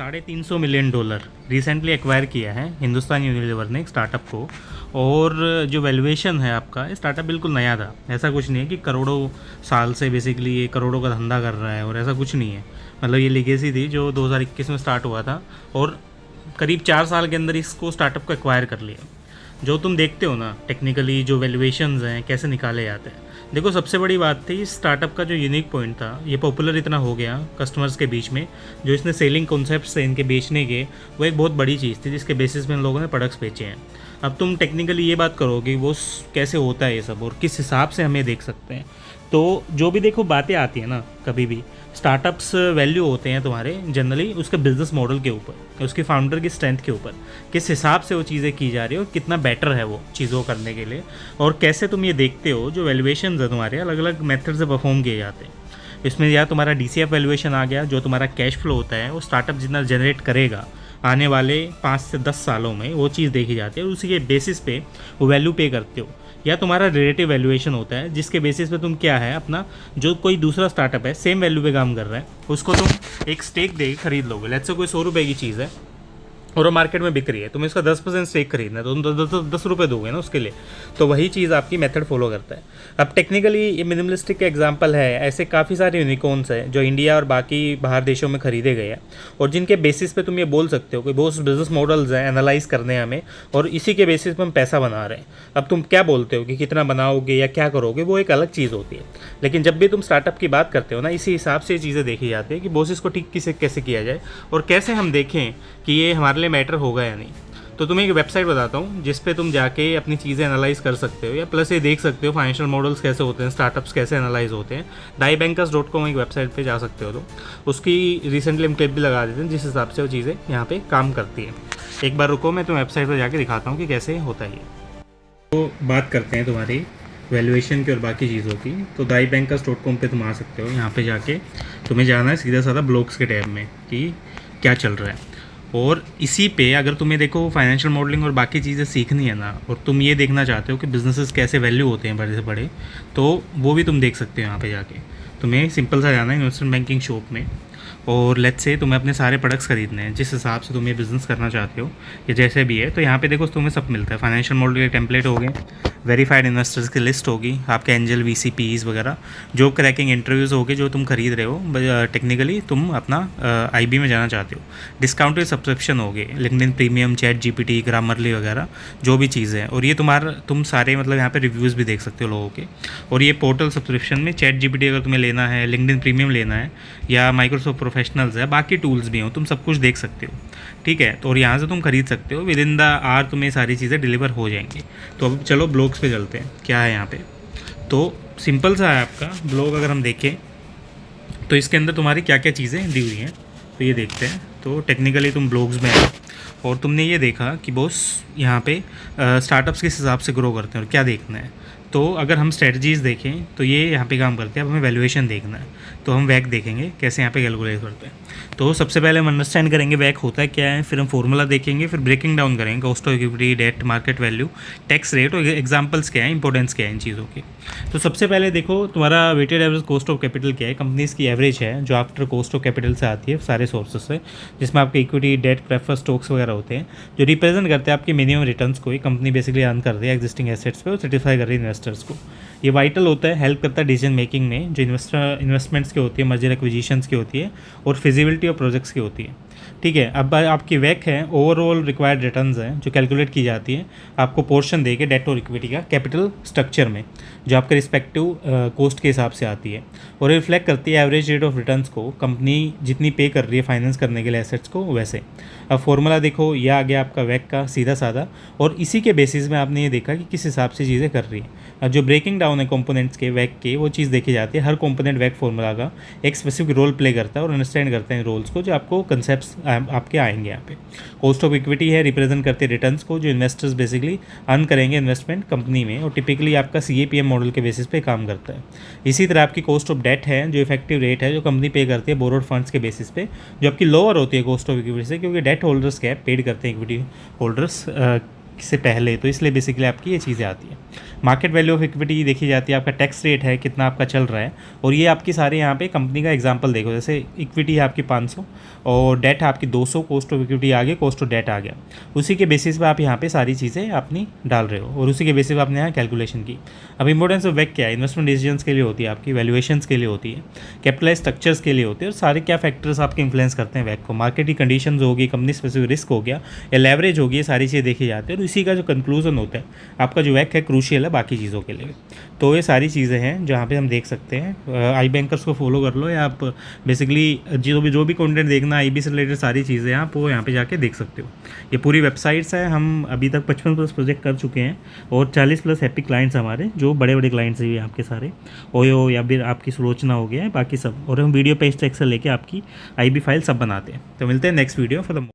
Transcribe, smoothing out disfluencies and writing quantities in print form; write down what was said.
$350 million recently acquire किया है Hindustan Unilever ने एक स्टार्टअप को। और जो वैल्यूएशन है आपका, ये स्टार्टअप बिल्कुल नया था, ऐसा कुछ नहीं है कि करोड़ों साल से बेसिकली ये करोड़ों का धंधा कर रहा है, और ऐसा कुछ नहीं है। मतलब ये लीगेसी थी जो 2021 में स्टार्ट हुआ था, और करीब 4 साल के अंदर इसको स्टार्टअप को एक्वायर कर लिया। जो तुम देखते हो ना टेक्निकली जो वैल्यूएशंस हैं कैसे निकाले जाते हैं, देखो सबसे बड़ी बात थी इस स्टार्टअप का जो यूनिक पॉइंट था, ये पॉपुलर इतना हो गया कस्टमर्स के बीच में, जो इसने सेलिंग कॉन्सेप्ट्स थे इनके बेचने के, वो एक बहुत बड़ी चीज़ थी जिसके बेसिस पे इन लोगों ने प्रोडक्ट्स बेचे हैं। अब तुम टेक्निकली ये बात करो कि वो कैसे होता है ये सब और किस हिसाब से हमें देख सकते हैं, तो जो भी देखो बातें आती हैं ना, कभी भी स्टार्टअप्स वैल्यू होते हैं तुम्हारे जनरली उसके बिजनेस मॉडल के ऊपर, उसके फाउंडर की स्ट्रेंथ के ऊपर, किस हिसाब से वो चीज़ें की जा रही है और कितना बेटर है वो चीज़ों को करने के लिए, और कैसे तुम ये देखते हो जो वैल्यूएशन है तुम्हारे अलग अलग मेथड से परफॉर्म किए जाते हैं। इसमें या तुम्हारा DCF वैल्यूएशन आ गया, जो तुम्हारा कैश फ्लो होता है वो स्टार्टअप जितना जनरेट करेगा आने वाले 5 से 10 सालों में, वो चीज़ देखी जाती है और उसी के बेसिस पे वो वैल्यू पे करते हो। या तुम्हारा रिलेटिव वैल्यूएशन होता है जिसके बेसिस पे तुम क्या है अपना, जो कोई दूसरा स्टार्टअप है सेम वैल्यू पे काम कर रहा है उसको तुम एक स्टेक दे खरीद लोगे। लेट्स से कोई 100 रुपये की चीज़ है और वो मार्केट में बिक रही है, तुम्हें इसका 10% स्टेक खरीदना है तो तुम 10 रुपये दोगे ना उसके लिए, तो वही चीज़ आपकी मेथड फॉलो करता है। अब टेक्निकली ये मिनिमलिस्टिक का एग्जांपल है, ऐसे काफ़ी सारे यूनिकॉर्न्स हैं जो इंडिया और बाकी बाहर देशों में खरीदे गए हैं, और जिनके बेसिस पे तुम ये बोल सकते हो कि बहुत बिजनेस मॉडल्स हैं, एनालाइज करने हैं हमें, और इसी के बेसिस पे हम पैसा बना रहे हैं। अब तुम क्या बोलते हो कि कितना बनाओगे या क्या करोगे, वो एक अलग चीज़ होती है, लेकिन जब भी तुम स्टार्टअप की बात करते हो ना, इसी हिसाब से चीज़ें देखी जाती है कि बॉसेस को ठीक कैसे किया जाए और कैसे हम देखें कि ये हमारे लिए मैटर होगा या नहीं। तो तुम्हें एक वेबसाइट बताता हूँ जिस पे तुम जाके अपनी चीज़ें एनालाइज कर सकते हो, या प्लस ये देख सकते हो फाइनेंशियल मॉडल्स कैसे होते हैं, स्टार्टअप्स कैसे एनालाइज होते हैं। daibankers.com एक वेबसाइट पे जा सकते हो, तो उसकी रिसेंटली हम क्लिप भी लगा देते हैं जिस हिसाब से वो चीज़ें यहाँ पे काम करती हैं। एक बार रुको, मैं तुम्हें वेबसाइट पर जाके दिखाता हूँ कि कैसे होता है ये। तो बात करते हैं तुम्हारी वैल्यूएशन की और बाकी चीज़ों की, तो daibankers.com पे तुम आ सकते हो। यहाँ पे जाके तुम्हें जाना है सीधा साधा ब्लॉग्स के टैब में कि क्या चल रहा है, और इसी पे अगर तुम्हें देखो फाइनेंशियल मॉडलिंग और बाकी चीज़ें सीखनी है ना, और तुम ये देखना चाहते हो कि बिजनेसेस कैसे वैल्यू होते हैं बड़े से बड़े, तो वो भी तुम देख सकते हो। यहाँ पे जाके तुम्हें सिंपल सा जाना है इन्वेस्टमेंट बैंकिंग शॉप में, और लेट्स से तुम्हें अपने सारे प्रोडक्ट्स खरीदने हैं जिस हिसाब से तुम ये बिज़नेस करना चाहते हो या जैसे भी है, तो यहाँ पे देखो तुम्हें सब मिलता है। फाइनेंशियल मॉडल के टेम्पलेट हो गए, वेरीफाइड इन्वेस्टर्स की लिस्ट होगी, आपके एंजल VC PEs वगैरह, जॉब क्रैकिंग इंटरव्यूज़ होगे जो तुम खरीद रहे हो टेक्निकली, तुम अपना IB में जाना चाहते हो, डिस्काउंटेड सब्सक्रिप्शन हो गए, लिंक्डइन प्रीमियम, ChatGPT, ग्रामरली वगैरह जो भी चीज़ें हैं, और ये तुम सारे मतलब यहाँ पे रिव्यूज़ भी देख सकते हो लोगों के। और ये पोर्टल सब्सक्रिप्शन में ChatGPT अगर तुम्हें लेना है, लिंक्डइन प्रीमियम लेना है, या माइक्रोसॉफ्ट प्रोफेशनल्स है, बाकी टूल्स भी हो, तुम सब कुछ देख सकते हो, ठीक है। तो और यहाँ से तुम खरीद सकते हो, विद इन द आवर तुम्हें सारी चीज़ें डिलीवर हो जाएंगी। तो अब चलो ब्लॉग्स पे चलते हैं, क्या है यहाँ पे। तो सिंपल सा है आपका ब्लॉग, अगर हम देखें तो इसके अंदर तुम्हारी क्या क्या चीज़ें दी हुई हैं, तो ये देखते हैं। तो टेक्निकली तुम ब्लॉग्स में आए और तुमने ये देखा कि बॉस यहाँ पे स्टार्टअप्स किस हिसाब से ग्रो करते हैं और क्या देखना है। तो अगर हम स्ट्रेटजीज़ देखें तो ये यहाँ पे काम करते हैं। अब हमें वैल्यूएशन देखना है तो हम वैक देखेंगे कैसे यहाँ पे कैलकुलेट करते हैं। तो सबसे पहले हम अंडरस्टैंड करेंगे वैक होता है क्या है, फिर हम फॉर्मूला देखेंगे, फिर ब्रेकिंग डाउन करेंगे cost of equity, debt, market value, tax rate, और एग्जांपल्स क्या है, इंपॉर्टेंस क्या है इन चीज़ों की। तो सबसे पहले देखो तुम्हारा weighted average cost of capital क्या है, कंपनीज़ की एवरेज है जो आफ्टर कॉस्ट ऑफ कैपिटल से आती है सारे सोर्सेस से, जिसमें आपके इक्विटी, डेट, प्रेफर स्टॉक्स वगैरह होते हैं, जो रिप्रेजेंट करते हैं आपके मिनिमम रिटर्न्स को। कंपनी बेसिकली अर्न कर रही है एग्जिस्टिंग एसेट्स पे और सर्टिफाई कर रही है इन्वेस्टर्स को। ये वाइटल होता है, हेल्प करता है डिसीजन मेकिंग में, जो इन्वेस्टमेंट्स की होती है, मर्जर एक्विजिशंस की होती है, और फिजिबिलिटी ऑफ प्रोजेक्ट्स की होती है, ठीक है। अब आपकी वैक है ओवरऑल रिक्वायर्ड रिटर्न्स हैं जो कैलकुलेट की जाती है आपको पोर्शन देके डेट और इक्विटी का कैपिटल स्ट्रक्चर में, जो आपके रिस्पेक्टिव कॉस्ट के हिसाब से आती है, और रिफ्लेक्ट करती है एवरेज रेट ऑफ रिटर्न्स को, कंपनी जितनी पे कर रही है फाइनेंस करने के लिए एसेट्स को वैसे। अब फॉर्मूला देखो, यह आ गया आपका वैक का सीधा साधा, और इसी के बेसिस में आपने ये देखा कि किस हिसाब से चीज़ें कर रही है। जो ब्रेकिंग डाउन है कंपोनेंट्स के वैक के, वो चीज़ देखी जाती है। हर कंपोनेंट वैक फॉर्मूला का एक स्पेसिफिक रोल प्ले करता है और अंडरस्टैंड करते हैं रोल्स को, जो आपको कंसेप्ट्स आपके आएंगे यहाँ पे। कॉस्ट ऑफ इक्विटी है, रिप्रेजेंट करते हैं रिटर्न्स को जो इन्वेस्टर्स बेसिकली अर्न करेंगे इन्वेस्टमेंट कंपनी में, और टिपिकली आपका CAPM मॉडल के बेसिस पे काम करता है। इसी तरह आपकी कॉस्ट ऑफ डेट है, जो इफेक्टिव रेट है जो कंपनी पे करती है बोरोड फंड्स के बेसिस पे, जो आपकी लोअर होती है कॉस्ट ऑफ इक्विटी से, क्योंकि डेट होल्डर्स क्या है पेड करते हैं इक्विटी होल्डर्स से पहले, तो इसलिए बेसिकली आपकी ये चीज़ें आती हैं। मार्केट वैल्यू ऑफ इक्विटी देखी जाती है, आपका टैक्स रेट है कितना आपका चल रहा है, और ये आपकी सारे यहाँ पे कंपनी का एग्जांपल देखो, जैसे इक्विटी है आपकी 500 और डेट है आपकी 200, कॉस्ट ऑफ इक्विटी आ गया, कॉस्ट ऑफ डेट आ गया, उसी के बेसिस पे आप यहाँ पे सारी चीज़ें अपनी डाल रहे हो और उसी के बेसिस पे आपने यहाँ कैलकुलेशन की। अब इंपॉर्टेंस ऑफ वेक क्या है, इन्वेस्टमेंट डिसीजंस के लिए होती है, आपकी वैल्यूएशंस के लिए होती है, कैपिटलाइज स्ट्रक्चर्स के लिए होती है, और सारे क्या फैक्टर्स आपके इन्फ्लुएंस करते हैं वेक को, मार्केट की कंडीशंस होगी, कंपनी स्पेसिफिक रिस्क हो गया या लेवरेज होगी, ये सारी चीज़ें देखी जाती है, और इसी का जो कंक्लूजन होता है आपका जो वेक है क्रूशियल है बाकी चीज़ों के लिए। तो ये सारी चीज़ें हैं जहाँ पे हम देख सकते हैं। आई बैंकर्स को फॉलो कर लो, या आप बेसिकली जो भी कंटेंट देखना IB से रिलेटेड सारी चीज़ें आप वो यहाँ पे जाके देख सकते हो। ये पूरी वेबसाइट्स है, हम अभी तक 55+ प्रोजेक्ट कर चुके हैं और 40+ हैप्पी क्लाइंट्स हमारे, जो बड़े बड़े क्लाइंट्स हैं आपके सारे, ओयो या फिर आपकी सुलोचना हो गया है बाकी सब, और हम वीडियो पेज टेक्स से लेके आपकी IB फाइल सब बनाते हैं। तो मिलते हैं नेक्स्ट वीडियो फॉर द